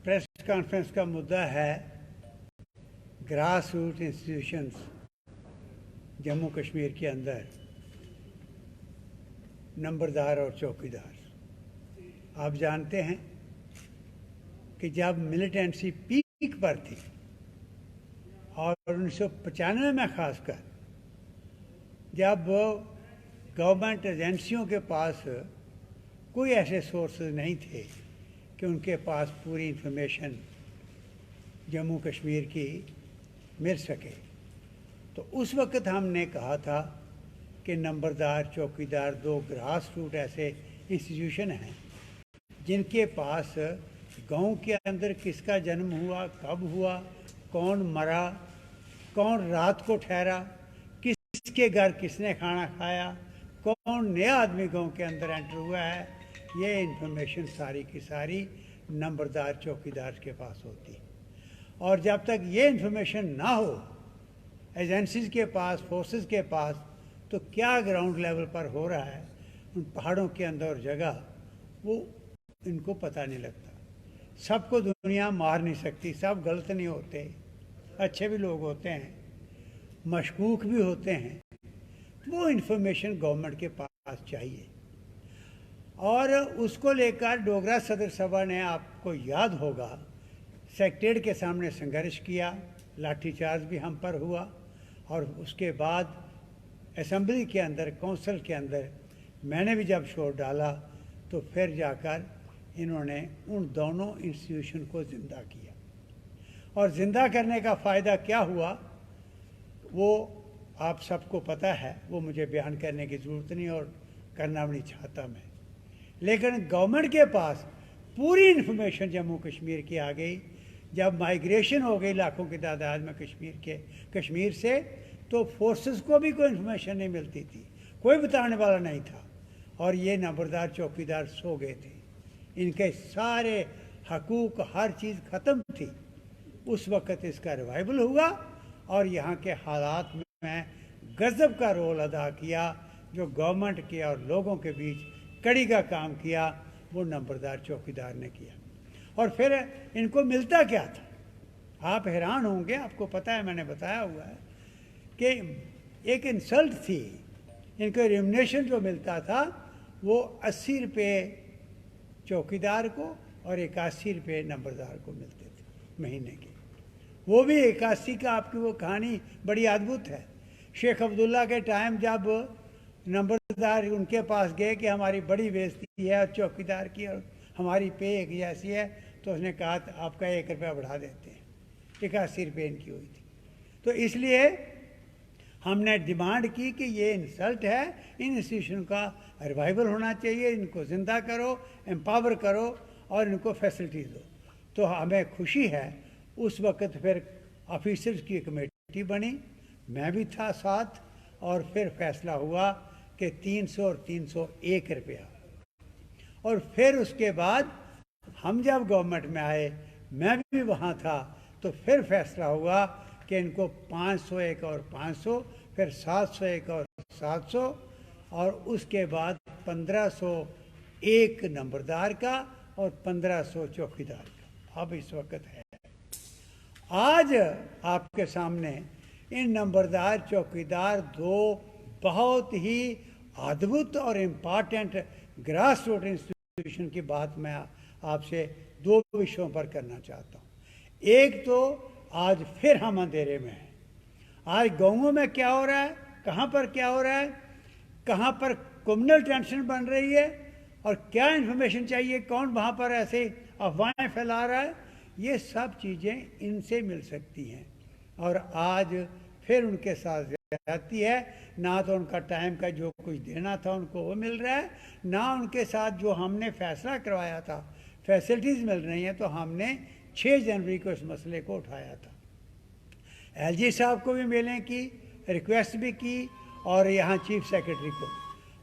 Press conference का मुद्दा है grass root institutions Jammu Kashmir के अंदर नंबरदार और चौकीदार। आप जानते हैं कि जब मिलिटेंसी पीक पर थी और 1995 में खासकर जब गवर्नमेंट एजेंसियों के पास कोई ऐसे सोर्सेज नहीं थे कि उनके पास पूरी इंफॉर्मेशन जम्मू कश्मीर की मिल सके, तो उस वक्त हमने कहा था कि नंबरदार चौकीदार दो ग्रास रूट ऐसे इंस्टीट्यूशन हैं जिनके पास गांव के अंदर किसका जन्म हुआ, कब हुआ, कौन मरा, कौन रात को ठहरा, किसके घर किसने खाना खाया, कौन नया आदमी गांव के अंदर एंटर हुआ है, ये इन्फॉर्मेशन सारी की सारी नंबरदार चौकीदार के पास होती है। और जब तक ये इन्फॉर्मेशन ना हो एजेंसीज के पास, फोर्सेस के पास, तो क्या ग्राउंड लेवल पर हो रहा है उन पहाड़ों के अंदर और जगह, वो इनको पता नहीं लगता। सबको दुनिया मार नहीं सकती, सब गलत नहीं होते, अच्छे भी लोग होते हैं, मशकूक भी होते हैं। वो इन्फॉर्मेशन गवर्नमेंट के पास चाहिए और उसको लेकर डोगरा सदर सभा ने, आपको याद होगा, सेक्रेटरीट के सामने संघर्ष किया, लाठीचार्ज भी हम पर हुआ और उसके बाद असेंबली के अंदर, काउंसिल के अंदर मैंने भी जब शोर डाला तो फिर जाकर इन्होंने उन दोनों इंस्टीट्यूशन को ज़िंदा किया। और ज़िंदा करने का फ़ायदा क्या हुआ वो आप सबको पता है, वो मुझे बयान करने की ज़रूरत नहीं और करना भी नहीं चाहता मैं। लेकिन गवर्नमेंट के पास पूरी इन्फॉर्मेशन जम्मू कश्मीर की आ गई। जब माइग्रेशन हो गई लाखों की तादाद में कश्मीर से, तो फोर्सेस को भी कोई इन्फॉर्मेशन नहीं मिलती थी, कोई बताने वाला नहीं था और ये नंबरदार चौकीदार सो गए थे, इनके सारे हकूक़ हर चीज़ ख़त्म थी। उस वक़्त इसका रिवाइवल हुआ और यहाँ के हालात में गज़ब का रोल अदा किया। जो गवर्नमेंट के और लोगों के बीच कड़ी का काम किया वो नंबरदार चौकीदार ने किया। और फिर इनको मिलता क्या था, आप हैरान होंगे, आपको पता है, मैंने बताया हुआ है कि एक इंसल्ट थी। इनको रेम्युनरेशन जो मिलता था वो 80 रुपये चौकीदार को और 81 रुपये नंबरदार को मिलते थे महीने के। वो भी 81 का, आपकी वो कहानी बड़ी अद्भुत है। शेख अब्दुल्ला के टाइम जब नंबरदार उनके पास गए कि हमारी बड़ी बेइज्जती है चौकीदार की और हमारी पे एक जैसी है, तो उसने कहा आपका 1 रुपया बढ़ा देते हैं। 81 रुपये इनकी हुई थी। तो इसलिए हमने डिमांड की कि ये इंसल्ट है, इन इंस्टीट्यूशन का रिवाइवल होना चाहिए, इनको ज़िंदा करो, एम्पावर करो और इनको फैसिलिटीज़ दो। तो हमें खुशी है उस वक़्त फिर ऑफिसर्स की कमेटी बनी, मैं भी था साथ, और फिर फैसला हुआ कि 300 और 301 रुपया। और फिर उसके बाद हम जब गवर्नमेंट में आए, मैं भी वहाँ था, तो फिर फैसला हुआ कि इनको 501 और 500, फिर 701 और 700 और उसके बाद 1501 नंबरदार का और 1500 चौकीदार का अब इस वक्त है। आज आपके सामने इन नंबरदार चौकीदार दो बहुत ही अद्भुत और इम्पॉर्टेंट ग्रास रूट इंस्टीट्यूशन की बात मैं आपसे दो विषयों पर करना चाहता हूँ। एक तो आज फिर हम अंधेरे में हैं। आज गाँवों में क्या हो रहा है, कहाँ पर क्या हो रहा है, कहाँ पर कम्युनल टेंशन बन रही है और क्या इन्फॉर्मेशन चाहिए, कौन वहाँ पर ऐसे अफवाहें फैला रहा है, ये सब चीज़ें इनसे मिल सकती हैं। और आज फिर उनके साथ जाती है, ना तो उनका टाइम का जो कुछ देना था उनको वो मिल रहा है, ना उनके साथ जो हमने फैसला करवाया था फैसिलिटीज़ मिल रही हैं। तो हमने 6 जनवरी को इस मसले को उठाया था, एलजी साहब को भी मिलने की रिक्वेस्ट भी की और यहाँ चीफ सेक्रेटरी को।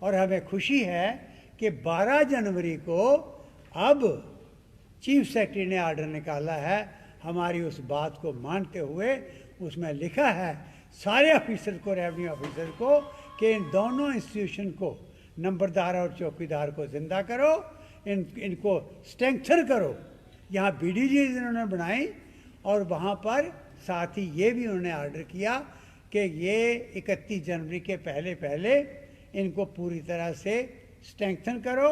और हमें खुशी है कि 12 जनवरी को अब चीफ सेक्रेटरी ने आर्डर निकाला है हमारी उस बात को मानते हुए। उसमें लिखा है सारे ऑफिसर को, रेवेन्यू ऑफिसर को, कि इन दोनों इंस्टीट्यूशन को, नंबरदार और चौकीदार को ज़िंदा करो, इनको स्ट्रेंथन करो यहाँ BDG इन्होंने बनाई और वहाँ पर साथ ही ये भी उन्होंने ऑर्डर किया कि ये 31 जनवरी के पहले पहले इनको पूरी तरह से स्ट्रेंथन करो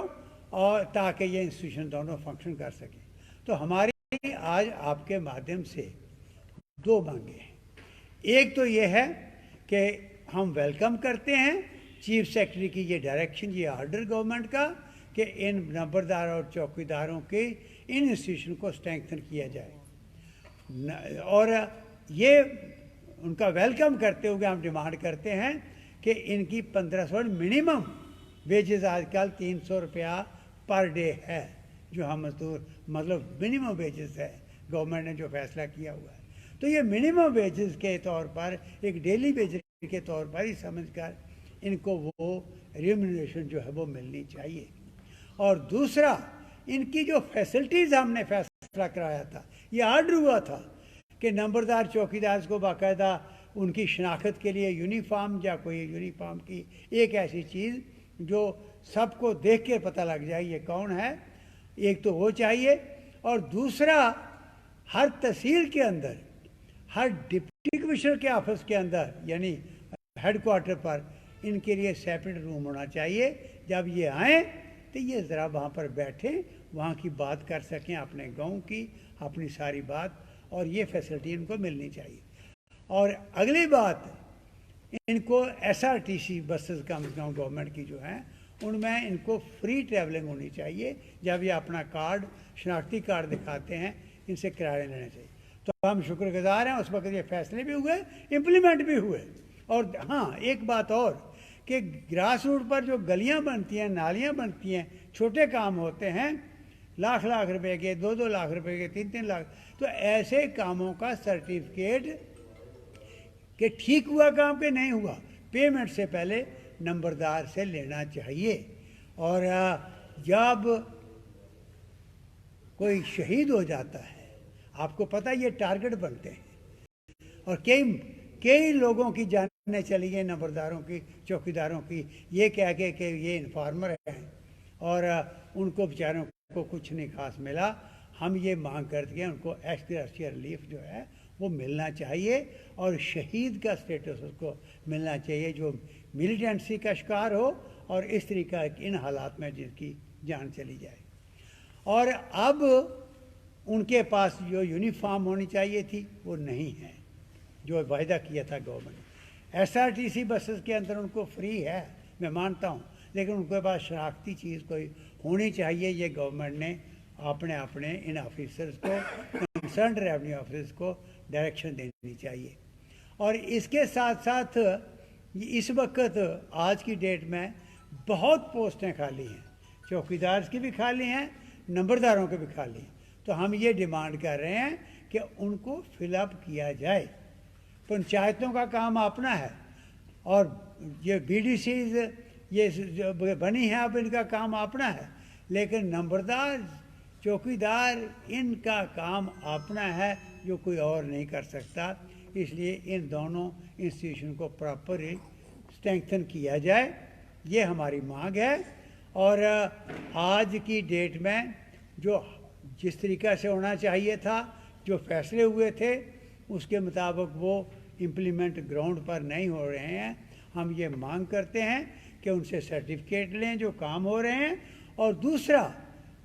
और ताकि ये इंस्टीट्यूशन दोनों फंक्शन कर सकें। तो हमारी आज आपके माध्यम से दो मांगे हैं। एक तो ये है कि हम वेलकम करते हैं चीफ सेक्रेटरी की ये डायरेक्शन, ये ऑर्डर गवर्नमेंट का कि इन नंबरदार और चौकीदारों के इन इंस्टीट्यूशन को स्ट्रेंथन किया जाए। और ये उनका वेलकम करते हुए हम डिमांड करते हैं कि इनकी 1500 मिनिमम वेजेस आजकल 300 रुपया पर डे है, जो हम मजदूर मतलब मिनिमम वेजेस है, गवर्नमेंट ने जो फैसला किया हुआ है। तो ये मिनिमम वेजेस के तौर पर एक डेली वेजेस के तौर पर ही समझकर इनको वो रिम्यूनरेशन जो है वो मिलनी चाहिए। और दूसरा, इनकी जो फैसिलिटीज़ हमने फैसला कराया था, ये ऑर्डर हुआ था कि नंबरदार चौकीदार को बाकायदा उनकी शनाख्त के लिए यूनिफॉर्म या कोई यूनिफॉर्म की एक ऐसी चीज़ जो सबको देख के पता लग जाए ये कौन है, एक तो वो चाहिए। और दूसरा, हर तहसील के अंदर, हर डिप्टी कमिश्नर के ऑफिस के अंदर यानी हेडक्वार्टर पर इनके लिए सेपरेट रूम होना चाहिए। जब ये आएँ तो ये ज़रा वहाँ पर बैठें, वहाँ की बात कर सकें, अपने गांव की अपनी सारी बात, और ये फैसिलिटी इनको मिलनी चाहिए। और अगली बात, इनको SRTC बसेस कम से कम गवर्नमेंट की जो हैं उनमें इनको फ्री ट्रैवलिंग होनी चाहिए। जब ये अपना कार्ड, शनाख्ती कार्ड दिखाते हैं, इनसे किराया लेना चाहिए। तो हम शुक्रगुजार हैं, उस वक्त ये फैसले भी हुए, इम्प्लीमेंट भी हुए। और हाँ, एक बात और कि ग्रास रूट पर जो गलियां बनती हैं, नालियां बनती हैं, छोटे काम होते हैं, लाख लाख रुपए के, 2-2 लाख रुपए के, 3-3 लाख, तो ऐसे कामों का सर्टिफिकेट कि ठीक हुआ काम के नहीं हुआ, पेमेंट से पहले नंबरदार से लेना चाहिए। और जब कोई शहीद हो जाता है, आपको पता ये टारगेट बनते हैं, और कई लोगों की जानें चली गई, नंबरदारों की, चौकीदारों की, ये कह के कि ये इन्फॉर्मर हैं और उनको बेचारों को कुछ नहीं खास मिला। हम ये मांग करते हैं उनको एक्स-ग्रेशिया रिलीफ जो है वो मिलना चाहिए, और शहीद का स्टेटस उसको मिलना चाहिए जो मिलिटेंसी का शिकार हो और इस तरीका इन हालात में जिसकी जान चली जाए। और अब उनके पास जो यूनिफॉर्म होनी चाहिए थी वो नहीं है, जो वायदा किया था गवर्नमेंट ने। SRTC बसेस के अंदर उनको फ्री है, मैं मानता हूँ, लेकिन उनके पास शनाख्ती चीज़ कोई होनी चाहिए। ये गवर्नमेंट ने अपने इन ऑफिसर्स को, कंसर्न रेवेन्यू ऑफिसर्स को डायरेक्शन देनी चाहिए। और इसके साथ साथ इस वक्त आज की डेट में बहुत पोस्टें खाली हैं, चौकीदार की भी खाली हैं, नंबरदारों के भी खाली हैं। तो हम ये डिमांड कर रहे हैं कि उनको फिलअप किया जाए। पंचायतों का काम अपना है, और ये BDCs ये जो बनी है अब इनका काम अपना है, लेकिन नंबरदार चौकीदार इनका काम अपना है जो कोई और नहीं कर सकता। इसलिए इन दोनों इंस्टीट्यूशन को प्रॉपर स्ट्रेंथन किया जाए, ये हमारी मांग है। और आज की डेट में जो जिस तरीक़ा से होना चाहिए था, जो फैसले हुए थे, उसके मुताबिक वो इम्प्लीमेंट ग्राउंड पर नहीं हो रहे हैं। हम ये मांग करते हैं कि उनसे सर्टिफिकेट लें जो काम हो रहे हैं। और दूसरा,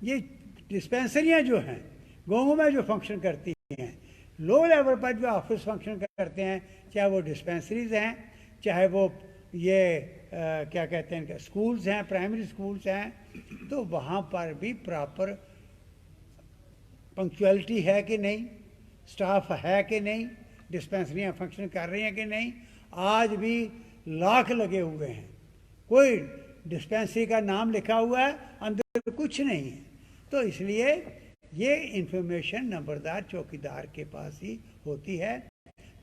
ये डिस्पेंसरियाँ जो हैं गाँवों में जो फंक्शन करती हैं, लो लेवल पर जो ऑफिस फंक्शन करते हैं, चाहे वो डिस्पेंसरीज हैं, चाहे वो ये क्या कहते हैं स्कूल्स हैं, प्राइमरी स्कूल्स हैं, तो वहाँ पर भी प्रॉपर पंक्चुअलिटी है कि नहीं, स्टाफ है कि नहीं, डिस्पेंसरियाँ फंक्शन कर रही हैं कि नहीं। आज भी लाख लगे हुए हैं, कोई डिस्पेंसरी का नाम लिखा हुआ है, अंदर कुछ नहीं है। तो इसलिए ये इंफॉर्मेशन नंबरदार चौकीदार के पास ही होती है,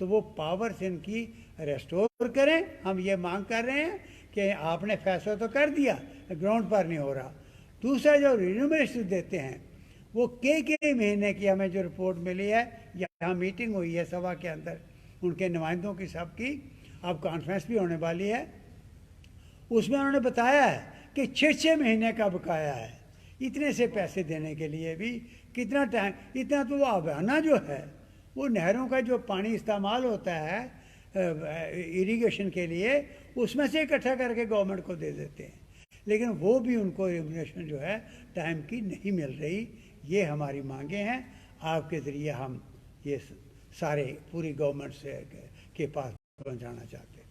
तो वो पावर्स इनकी रेस्टोर करें। हम ये मांग कर रहे हैं कि आपने फैसला तो कर दिया, ग्राउंड पर नहीं हो रहा। दूसरा, जो रिन्यूमरेशन देते हैं वो कई महीने की हमें जो रिपोर्ट मिली है, यहाँ मीटिंग हुई है सभा के अंदर उनके नुमाइंदों की सबकी, अब कॉन्फ्रेंस भी होने वाली है, उसमें उन्होंने बताया है कि 6-6 महीने का बकाया है। इतने से पैसे देने के लिए भी कितना टाइम, इतना तो वो अबहाना जो है, वो नहरों का जो पानी इस्तेमाल होता है इरिगेशन के लिए, उसमें से इकट्ठा करके गवर्नमेंट को दे देते हैं, लेकिन वो भी उनको रेमुनरेशन जो है टाइम की नहीं मिल रही। ये हमारी मांगे हैं, आपके ज़रिए हम ये सारे पूरी गवर्नमेंट से के पास पहुंचाना चाहते हैं।